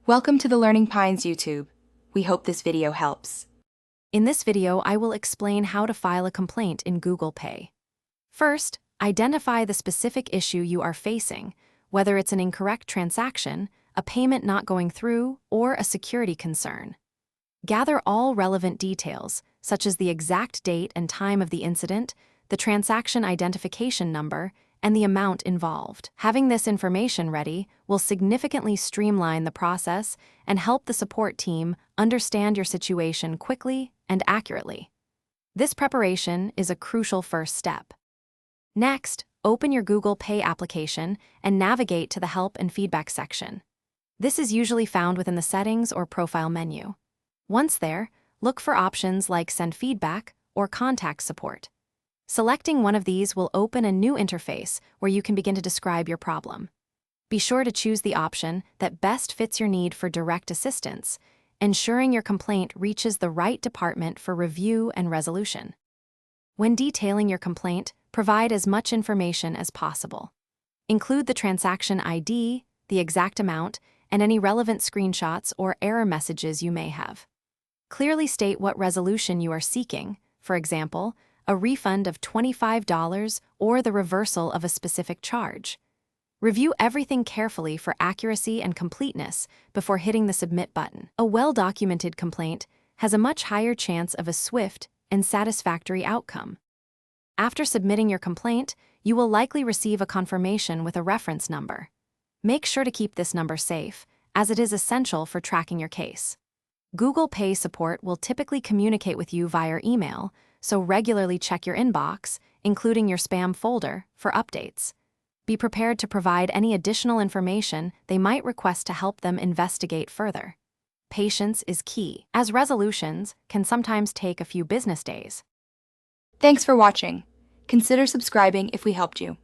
Welcome to the Learning Pines YouTube. We hope this video helps. In this video, I will explain how to file a complaint in Google Pay. First, identify the specific issue you are facing, whether it's an incorrect transaction, a payment not going through, or a security concern. Gather all relevant details, such as the exact date and time of the incident, the transaction identification number, and the amount involved. Having this information ready will significantly streamline the process and help the support team understand your situation quickly and accurately. This preparation is a crucial first step. Next, open your Google Pay application and navigate to the Help and Feedback section. This is usually found within the Settings or Profile menu. Once there, look for options like Send Feedback or Contact Support. Selecting one of these will open a new interface where you can begin to describe your problem. Be sure to choose the option that best fits your need for direct assistance, ensuring your complaint reaches the right department for review and resolution. When detailing your complaint, provide as much information as possible. Include the transaction ID, the exact amount, and any relevant screenshots or error messages you may have. Clearly state what resolution you are seeking, for example, a refund of $25 or the reversal of a specific charge. Review everything carefully for accuracy and completeness before hitting the Submit button. A well-documented complaint has a much higher chance of a swift and satisfactory outcome. After submitting your complaint, you will likely receive a confirmation with a reference number. Make sure to keep this number safe, as it is essential for tracking your case. Google Pay support will typically communicate with you via email, so regularly check your inbox, including your spam folder, for updates. Be prepared to provide any additional information they might request to help them investigate further. Patience is key, as resolutions can sometimes take a few business days. Thanks for watching. Consider subscribing if we helped you.